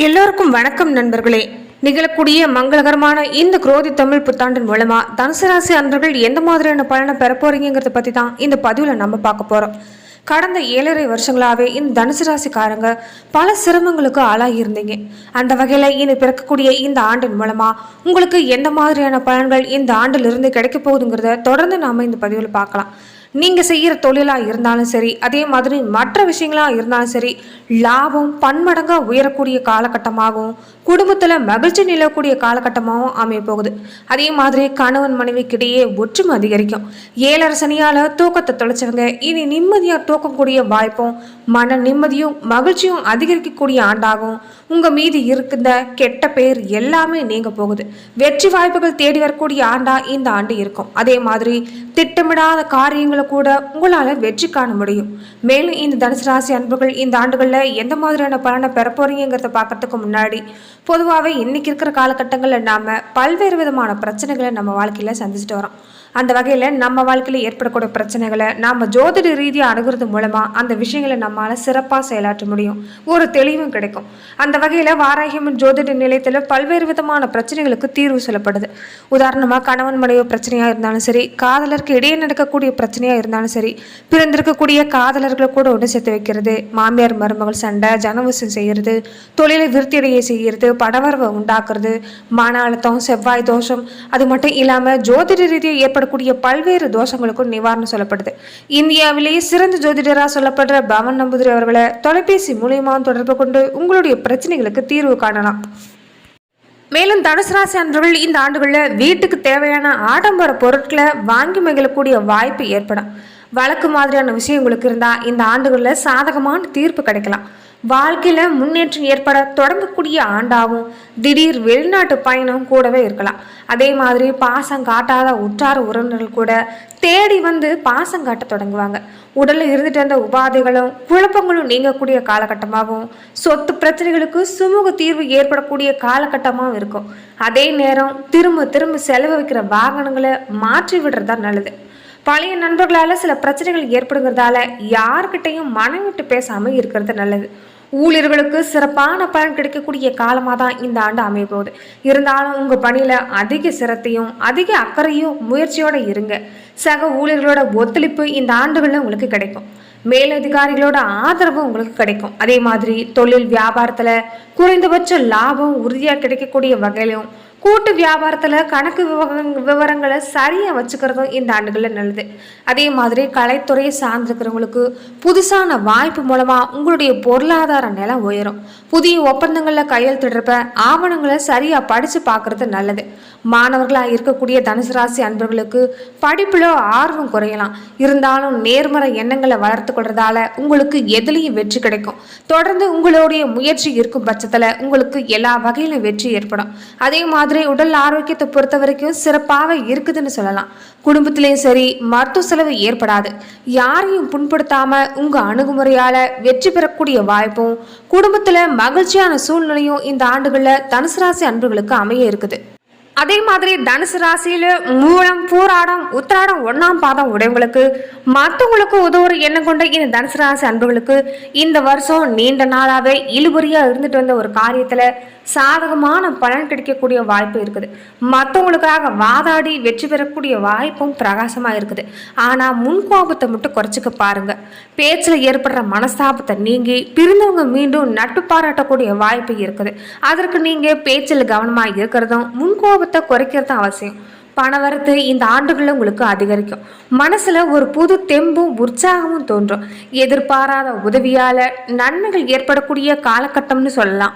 எல்லோருக்கும் வணக்கம் நண்பர்களே. நிகழக்கூடிய மங்களகரமான இந்த குரோதி தமிழ் புத்தாண்டின் மூலமா தனுசு ராசி அன்பர்கள் எந்த மாதிரியான பலனை பெற போறீங்கிறத பத்தி தான் இந்த பதிவுல நம்ம பார்க்க போறோம். கடந்த 7.5 வருஷங்களாவே இந்த தனுசு ராசிக்காரங்க பல சிரமங்களுக்கு ஆளாகி இருந்தீங்க. அந்த வகையில இனி பிறக்கக்கூடிய இந்த ஆண்டின் மூலமா உங்களுக்கு எந்த மாதிரியான பலன்கள் இந்த ஆண்டில் இருந்து கிடைக்க போகுதுங்கிறத தொடர்ந்து நாம இந்த பதிவுல பார்க்கலாம். நீங்க செய்யற தொழிலா இருந்தாலும் சரி, அதே மாதிரி மற்ற விஷயங்களா இருந்தாலும் சரி, லாபம் பன்மடங்கா உயரக்கூடிய காலகட்டமாகவும் குடும்பத்துல மகிழ்ச்சி நிலக்கூடிய காலகட்டமாகவும் அமைய போகுது. அதே மாதிரி கணவன் மனைவிக்கிடையே ஒற்றுமை அதிகரிக்கும். 7.5 சனியால தூக்கத்தை தொலைச்சவங்க இனி நிம்மதியா தூக்கக்கூடிய வாய்ப்பும் மன நிம்மதியும் மகிழ்ச்சியும் அதிகரிக்கக்கூடிய ஆண்டாகும். உங்க மீது இருக்கின்ற கெட்ட பெயர் எல்லாமே நீங்க போகுது. வெற்றி வாய்ப்புகள் தேடி வரக்கூடிய ஆண்டா இந்த ஆண்டு இருக்கும். அதே மாதிரி திட்டமிடாத காரியங்களை கூட உங்களால வெற்றி காண முடியும். மேலும் இந்த தனுசு ராசி அன்பர்கள் இந்த ஆண்டுகள்ல எந்த மாதிரியான பலனை பெற போறீங்கிறத பார்க்கறதுக்கு முன்னாடி பொதுவாகவே இன்னைக்கு இருக்கிற காலகட்டங்களில் நாம பல்வேறு விதமான பிரச்சனைகளை நம்ம வாழ்க்கையில சந்திச்சுட்டு வரோம். அந்த வகையில் நம்ம வாழ்க்கையில் ஏற்படக்கூடிய பிரச்சனைகளை நாம் ஜோதிட ரீதியாக அணுகிறது மூலமாக அந்த விஷயங்களை நம்மளால் சிறப்பாக செயலாற்ற முடியும். ஒரு தெளிவும் கிடைக்கும். அந்த வகையில் வாராகியம்மன் ஜோதிட நிலையத்தில் பல்வேறு விதமான பிரச்சனைகளுக்கு தீர்வு சொல்லப்படுது. உதாரணமாக கணவன் மனைவி பிரச்சனையாக இருந்தாலும் சரி, காதலருக்கு இடையே நடக்கக்கூடிய பிரச்சனையாக இருந்தாலும் சரி, பிறந்திருக்கக்கூடிய காதலர்களை கூட ஒன்று சேர்த்து வைக்கிறது, மாமியார் மருமகள் சண்டை, ஜனவசம் செய்கிறது, தொழிலை விருத்தியடைய செய்கிறது, பணவரவை உண்டாக்குறது, மன அழுத்தம், செவ்வாய் தோஷம், அது மட்டும் இல்லாமல் ஜோதிட ரீதியாக ஏற்படக்கூடிய பல்வேறு தோஷங்களுக்கும் நிவாரணம் சொல்லப்படுது. இந்தியாவிலேயே சிறந்த ஜோதிடராக சொல்லப்படுற பவன் நம்பூதிரி அவர்களை தொலைபேசி மூலியமா தொடர்பு கொண்டு உங்களுடைய பிரச்சனைகளுக்கு தீர்வு காணலாம். மேலும் தனுசு ராசி அன்பர்கள் இந்த ஆண்டுகளில் வீட்டுக்கு தேவையான ஆடம்பர பொருட்களை வாங்கி மகிழக்கூடிய வாய்ப்பு ஏற்படும். வழக்கு மாதிரியான விஷயம் உங்களுக்கு இருந்தால் இந்த ஆண்டுகளில் சாதகமான தீர்ப்பு கிடைக்கலாம். வாழ்க்கையில் முன்னேற்றம் ஏற்பட தொடங்கக்கூடிய ஆண்டாகவும் திடீர் வெளிநாட்டு பயணம் கூடவே இருக்கலாம். அதே மாதிரி பாசம் காட்டாத உற்றார் உறவினர்கள் கூட தேடி வந்து பாசம் காட்ட தொடங்குவாங்க. உடலில் இருந்துட்டு வந்த உபாதைகளும் குழப்பங்களும் நீங்கக்கூடிய காலகட்டமாகவும் சொத்து பிரச்சனைகளுக்கு சுமூக தீர்வு ஏற்படக்கூடிய காலகட்டமாகவும் இருக்கும். அதே நேரம் திரும்ப திரும்ப செலவு வைக்கிற வாகனங்களை மாற்றி விடுறதா நல்லது. பழைய நண்பர்களால் சில பிரச்சனைகள் ஏற்படுங்கிறதால யார்கிட்டையும் மனம் விட்டு பேசாமல் இருக்கிறது நல்லது. ஊழியர்களுக்கு சிறப்பான பலன் கிடைக்கக்கூடிய காலமாக தான் இந்த ஆண்டு அமைய போகுது. இருந்தாலும் உங்கள் பணியில் அதிக சிரத்தையும் அதிக அக்கறையும் முயற்சியோடு இருங்க. சக ஊழியர்களோட ஒத்துழைப்பு இந்த ஆண்டுகளில் உங்களுக்கு கிடைக்கும். மேலதிகாரிகளோட ஆதரவு உங்களுக்கு கிடைக்கும். அதே மாதிரி தொழில் வியாபாரத்தில் குறைந்தபட்ச லாபம் உறுதியாக கிடைக்கக்கூடிய வகையிலும் கூட்டு வியாபாரத்தில் கணக்கு விவரங்களை சரியாக வச்சுக்கிறதும் இந்த ஆண்டுகளில் நல்லது. அதே மாதிரி கலைத்துறையை சார்ந்திருக்கிறவங்களுக்கு புதுசான வாய்ப்பு மூலமாக உங்களுடைய பொருளாதார நிலம் உயரும். புதிய ஒப்பந்தங்களில் கையெழுத்திடுறப்ப ஆவணங்களை சரியாக படித்து பார்க்குறது நல்லது. மாணவர்களாக இருக்கக்கூடிய தனுசு ராசி அன்பர்களுக்கு படிப்பில் ஆர்வம் குறையலாம். இருந்தாலும் நேர்மறை எண்ணங்களை வளர்த்து கொள்றதால உங்களுக்கு எதுலேயும் வெற்றி கிடைக்கும். தொடர்ந்து உங்களுடைய முயற்சி இருக்கும் பட்சத்தில் உங்களுக்கு எல்லா வகையிலும் வெற்றி ஏற்படும். அதே மாதிரி உடல் ஆரோக்கியத்தை பொறுத்த வரைக்கும் சிறப்பாக இருக்குதுன்னு சொல்லலாம். குடும்பத்திலையும் சரி, மருத்துவ செலவு ஏற்படாது. யாரையும் புண்படுத்தாம உங்க அணுகுமுறையால வெற்றி பெறக்கூடிய வாய்ப்பும் குடும்பத்துல மகிழ்ச்சியான சூழ்நிலையும் இந்த ஆண்டுகள்ல தனுசு ராசி அன்பர்களுக்கு அமைய இருக்குது. அதே மாதிரி தனுசு ராசியில மூலம், பூராடம், உத்திராடம் 1ஆம் பாதம் உடையவங்களுக்கு மற்றவங்களுக்கு உதவுற எண்ணம் கொண்ட இந்த தனுசு ராசி அன்பர்களுக்கு இந்த வருஷம் நீண்ட நாளாவே இழுபறியா இருந்துட்டு வந்த ஒரு காரியத்துல சாதகமான பலன் கிடைக்கக்கூடிய வாய்ப்பு இருக்குது. மற்றவங்களுக்காக வாதாடி வெற்றி பெறக்கூடிய வாய்ப்பும் பிரகாசமா இருக்குது. ஆனா முன்கோபத்தை மட்டும் குறைச்சிக்க பாருங்க. பேச்சில் ஏற்படுற மனஸ்தாபத்தை நீங்கி பிரிந்தவங்க மீண்டும் நட்பு பாராட்டக்கூடிய வாய்ப்பு இருக்குது. அதற்கு நீங்க பேச்சில் கவனமா இருக்கிறதும் முன்கோபத்தை குறைக்கிறதும் அவசியம். பணவரத்து இந்த ஆண்டுகளில் உங்களுக்கு அதிகரிக்கும். மனசுல ஒரு புது தெம்பும் உற்சாகமும் தோன்றும். எதிர்பாராத உதவியால நன்மைகள் ஏற்படக்கூடிய காலகட்டம்னு சொல்லலாம்.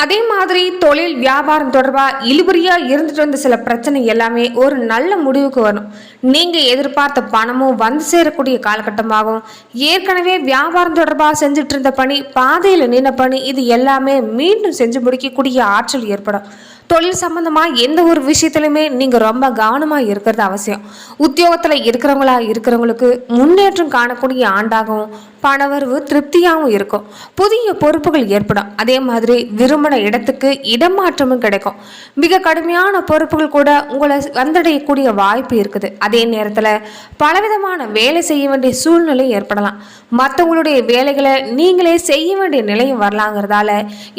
அதே மாதிரி தொழில் வியாபாரம் தொடர்பாக இழுபறியாக இருந்துட்டு வந்த சில பிரச்சனை எல்லாமே ஒரு நல்ல முடிவுக்கு வரும். நீங்கள் எதிர்பார்த்த பணமும் வந்து சேரக்கூடிய காலகட்டமாகும். ஏற்கனவே வியாபாரம் தொடர்பாக செஞ்சுட்டு இருந்த பணி, பாதையில் நின்ற பணி, இது எல்லாமே மீண்டும் செஞ்சு முடிக்கக்கூடிய ஆற்றல் ஏற்படும். தொழில் சம்பந்தமாக எந்த ஒரு விஷயத்துலையுமே நீங்கள் ரொம்ப கவனமாக இருக்கிறது அவசியம். உத்தியோகத்தில் இருக்கிறவங்களுக்கு முன்னேற்றம் காணக்கூடிய ஆண்டாகவும் பணவரவு திருப்தியாகவும் இருக்கும். புதிய பொறுப்புகள் ஏற்படும். அதே மாதிரி விரும்பின இடத்துக்கு இடமாற்றமும் கிடைக்கும். மிக கடுமையான பொறுப்புகள் கூட உங்களை வந்தடையக்கூடிய வாய்ப்பு இருக்குது. அதே நேரத்தில் பலவிதமான வேலை செய்ய வேண்டிய சூழ்நிலை ஏற்படலாம். மற்றவங்களுடைய வேலைகளை நீங்களே செய்ய வேண்டிய நிலையும் வரலாங்கிறதால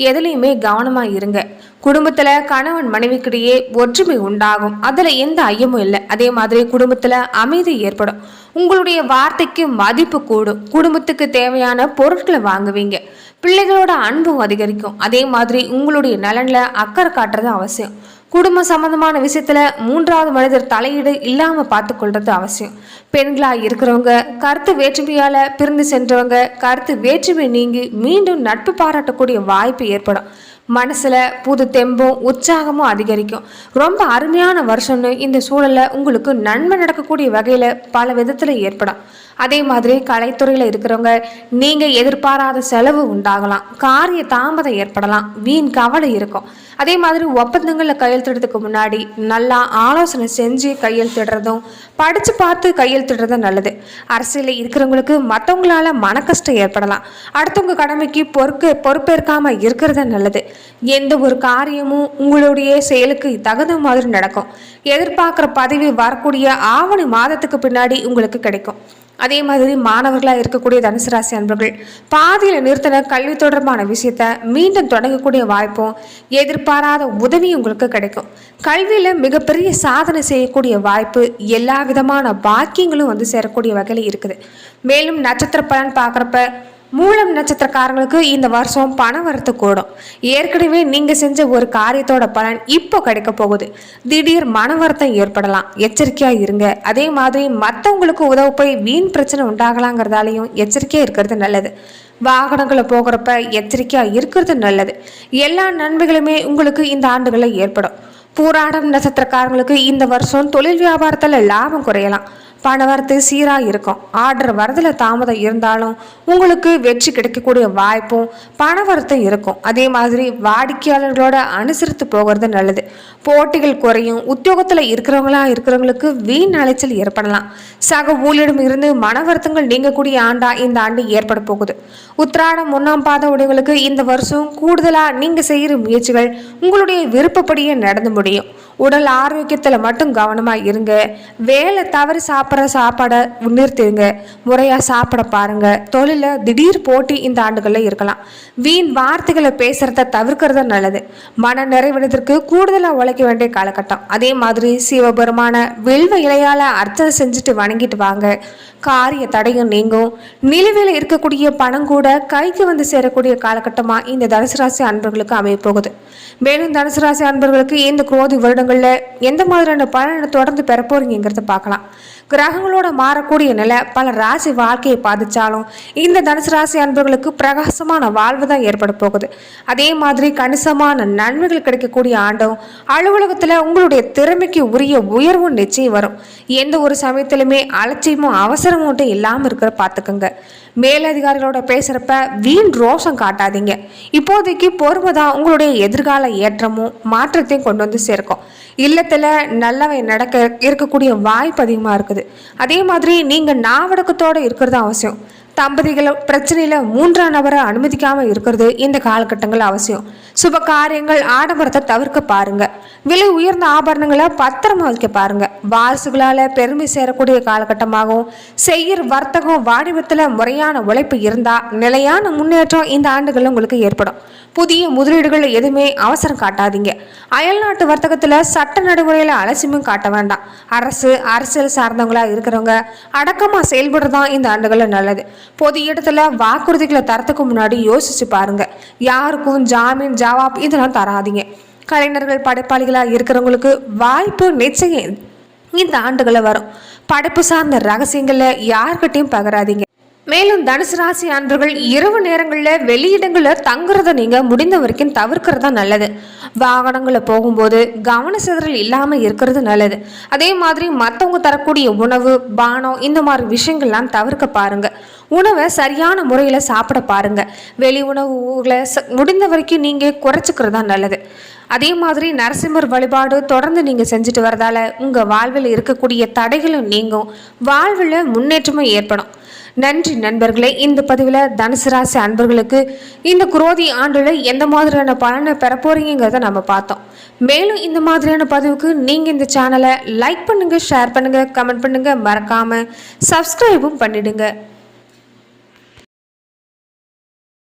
எதுலேயுமே கவனமாக இருங்க. குடும்பத்தில் கணவன் மனைவிக்கிடையே ஒற்றுமை உண்டாகும். அதில் எந்த ஐயமும் இல்லை. அதே மாதிரி குடும்பத்தில் அமைதி ஏற்படும். உங்களுடைய வார்த்தைக்கு மதிப்பு கூடும். குடும்பத்துக்கு தேவையான பொருட்களை வாங்குவீங்க. பிள்ளைகளோட அன்பும் அதிகரிக்கும். அதே மாதிரி உங்களுடைய நலனில் அக்கறை காட்டுறது அவசியம். குடும்ப சம்பந்தமான விஷயத்துல மூன்றாவது மனிதர் தலையீடு இல்லாம பார்த்து கொள்றது அவசியம். பெண்களா இருக்கிறவங்க, கருத்து வேற்றுமையால பிரிந்து சென்றவங்க, கருத்து வேற்றுமை நீங்கி மீண்டும் நட்பு பாராட்டக்கூடிய வாய்ப்பு ஏற்படும். மனசுல புது தெம்பும் உற்சாகமும் அதிகரிக்கும். ரொம்ப அருமையான வருஷம்னு இந்த சூழல்ல உங்களுக்கு நன்மை நடக்கக்கூடிய வகையில பல விதத்துல ஏற்படும். அதே மாதிரி கலைத்துறையில் இருக்கிறவங்க நீங்கள் எதிர்பாராத செலவு உண்டாகலாம். காரிய தாமதம் ஏற்படலாம். வீண் கவலை இருக்கும். அதே மாதிரி ஒப்பந்தங்களில் கையெழுத்திடுறதுக்கு முன்னாடி நல்லா ஆலோசனை செஞ்சு கையெழுத்திடுறதும் படித்து பார்த்து கையெழுத்திடுறதும் நல்லது. அரசியலில் இருக்கிறவங்களுக்கு மற்றவங்களால மன கஷ்டம் ஏற்படலாம். அடுத்தவங்க கடமைக்கு பொறுப்பேற்காமல் இருக்கிறது நல்லது. எந்த ஒரு காரியமும் உங்களுடைய செயலுக்கு தகுந்த மாதிரி நடக்கும். எதிர்பார்க்குற பதவி வரக்கூடிய ஆவணி மாதத்துக்கு பின்னாடி உங்களுக்கு கிடைக்கும். அதே மாதிரி மாணவர்களாக இருக்கக்கூடிய தனுசு ராசி அன்பர்கள் பாதியில் நிறுத்தின கல்வி தொடர்பான விஷயத்த மீண்டும் தொடங்கக்கூடிய வாய்ப்பும் எதிர்பாராத உதவி உங்களுக்கு கிடைக்கும். கல்வியில் மிகப்பெரிய சாதனை செய்யக்கூடிய வாய்ப்பு, எல்லா விதமான பாக்கியங்களும் வந்து சேரக்கூடிய வகையில் இருக்குது. மேலும் நட்சத்திர பலன் பார்க்குறப்ப மூலம் நட்சத்திரக்காரங்களுக்கு இந்த வருஷம் பண வரத்து கூடும். ஏற்கனவே நீங்க செஞ்ச ஒரு காரியத்தோட பலன் இப்போ கிடைக்க போகுது. திடீர் மன வருத்தம் ஏற்படலாம். எச்சரிக்கையா இருங்க. அதே மாதிரி மற்றவங்களுக்கு உதவ போய் வீண் பிரச்சனை உண்டாகலாங்கிறதாலையும் எச்சரிக்கையா இருக்கிறது நல்லது. வாகனங்களை போகிறப்ப எச்சரிக்கையா இருக்கிறது நல்லது. எல்லா நன்மைகளுமே உங்களுக்கு இந்த ஆண்டுகளில் ஏற்படும். பூராடம் நட்சத்திரக்காரங்களுக்கு இந்த வருஷம் தொழில் வியாபாரத்தில் லாபம் குறையலாம். பணவரத்து சீராக இருக்கும். ஆர்டர் வரதில் தாமதம் இருந்தாலும் உங்களுக்கு வெற்றி கிடைக்கக்கூடிய வாய்ப்பும் பணவரத்தும் இருக்கும். அதே மாதிரி வாடிக்கையாளர்களோட அனுசரித்து போகிறது நல்லது. போட்டிகள் குறையும். உத்தியோகத்தில் இருக்கிறவங்களுக்கு வீண் அலைச்சல் ஏற்படலாம். சக ஊழியரிடம் இருந்து மன வருத்தங்கள் நீங்கக்கூடிய ஆண்டா இந்த ஆண்டு ஏற்பட போகுது. உத்திராடம் 1ஆம் பாத உடையவங்களுக்கு இந்த வருஷம் கூடுதலாக நீங்கள் செய்கிற முயற்சிகள் உங்களுடைய விருப்பப்படியே நடந்து முடியும். உடல் ஆரோக்கியத்தில் மட்டும் கவனமாக இருங்க. வேலை தவறி சாப்பிட்ற சாப்பாடை நிறுத்திடுங்க. முறையாக சாப்பிட பாருங்க. தொழிலில் திடீர் போட்டி இந்த ஆண்டுகளில் இருக்கலாம். வீண் வார்த்தைகளை பேசுறத தவிர்க்கிறது நல்லது. மன நிறைவடைவதற்கு கூடுதலாக உழைக்க வேண்டிய காலகட்டம். அதே மாதிரி சிவபெருமான வில்வ இலையால் அர்ச்சனை செஞ்சுட்டு வணங்கிட்டு வாங்க. காரிய தடையும் நீங்கும். நிலுவையில் இருக்கக்கூடிய பணம் கூட கைக்கு வந்து சேரக்கூடிய காலகட்டமாக இந்த தனுசு ராசி அன்பர்களுக்கு அமைய போகுது. மேலும் தனுசு ராசி அன்பர்களுக்கு இந்த குரோதி வருடங்களில் எந்த மாதிரியான பலனை தொடர்ந்து பெற போறீங்கிறத பார்க்கலாம். கிரகங்களோட மாறக்கூடிய நிலை பல ராசி வாழ்க்கையை பாதிச்சாலும் இந்த தனுசு ராசி அன்பர்களுக்கு பிரகாசமான வாழ்வு தான் ஏற்பட போகுது. அதே மாதிரி கணிசமான நன்மைகள் கிடைக்கக்கூடிய ஆண்டும் அலுவலகத்தில் உங்களுடைய திறமைக்கு உரிய உயர்வும் நிச்சயம் வரும். எந்த ஒரு சமயத்திலுமே அலட்சியமும் அவசரமும் இல்லாமல் இருக்கிற பார்த்துக்கோங்க. மேலதிகாரிகளோட பேசுகிறப்ப வீண் ரோஷம் காட்டாதீங்க. இப்போதைக்கு பொறுமை தான் உங்களுடைய எதிர்கால ஏற்றமும் மாற்றத்தையும் கொண்டு வந்து சேர்க்கும். இல்லத்தில் நல்லவை நடக்க இருக்கக்கூடிய வாய்ப்பு அதிகமாக இருக்குது. அதே மாதிரி நீங்கள் நாவடக்கத்தோடு இருக்கிறது அவசியம். தம்பதிகள் பிரச்சனையில் 3ஆம் நபரை அனுமதிக்காமல் இருக்கிறது இந்த காலகட்டங்கள் அவசியம். சுப காரியங்கள் ஆடம்பரத்தை தவிர்க்க பாருங்க. விலை உயர்ந்த ஆபரணங்களை பத்திரமா வைக்க பாருங்க. வாரிசுகளால் பெருமை சேரக்கூடிய காலகட்டமாகவும் செய்கிற வர்த்தகம் வாணிபத்தில் முறையான உழைப்பு இருந்தால் நிலையான முன்னேற்றம் இந்த ஆண்டுகளில் உங்களுக்கு ஏற்படும். புதிய முதலீடுகள் எதுவுமே அவசரம் காட்டாதீங்க. அயல்நாட்டு வர்த்தகத்தில் சட்ட நடைமுறையில் அலட்சியமும் காட்ட வேண்டாம். அரசியல் சார்ந்தவங்களா இருக்கிறவங்க அடக்கமாக செயல்படுறதான் இந்த ஆண்டுகளில் நல்லது. பொது இடத்துல வாக்குறுதிகளை தரத்துக்கு முன்னாடி யோசிச்சு பாருங்க. யாருக்கும் ஜாமீன் ஜவாப் இதெல்லாம் தராதிங்க. கலைஞர்கள் படைப்பாளிகளாக இருக்கிறவங்களுக்கு வாய்ப்பு நிச்சயம் இந்த ஆண்டுகளில் வரும். படைப்பு சார்ந்த ரகசியங்களை யார்கிட்டையும் பகராதிங்க. மேலும் தனுசு ராசி அன்பர்கள் இரவு நேரங்களில் வெளியிடங்களில் தங்குறத நீங்கள் முடிந்த வரைக்கும் தவிர்க்கிறது நல்லது. வாகனங்களில் போகும்போது கவன சிதறல் இல்லாமல் இருக்கிறது நல்லது. அதே மாதிரி மற்றவங்க தரக்கூடிய உணவு பானம் இந்த மாதிரி விஷயங்கள்லாம் தவிர்க்க பாருங்க. உணவை சரியான முறையில் சாப்பிட பாருங்க. வெளி உணவுகளை முடிந்த வரைக்கும் நீங்கள் குறைச்சிக்கிறது தான் நல்லது. அதே மாதிரி நரசிம்மர் வழிபாடு தொடர்ந்து நீங்கள் செஞ்சுட்டு வரதால உங்கள் வாழ்வில் இருக்கக்கூடிய தடைகளும் நீங்கும், வாழ்வில் முன்னேற்றமும் ஏற்படும். நன்றி நண்பர்களே. இந்த பதிவில் தனுசு ராசி அன்பர்களுக்கு இந்த குரோதி ஆண்டுல எந்த மாதிரியான பலனை பெற போறீங்கிறத நம்ம பார்த்தோம். மேலும் இந்த மாதிரியான பதிவுக்கு நீங்கள் இந்த சேனலை லைக் பண்ணுங்கள், ஷேர் பண்ணுங்கள், கமெண்ட் பண்ணுங்கள், மறக்காமல் சப்ஸ்கிரைபும் பண்ணிடுங்க.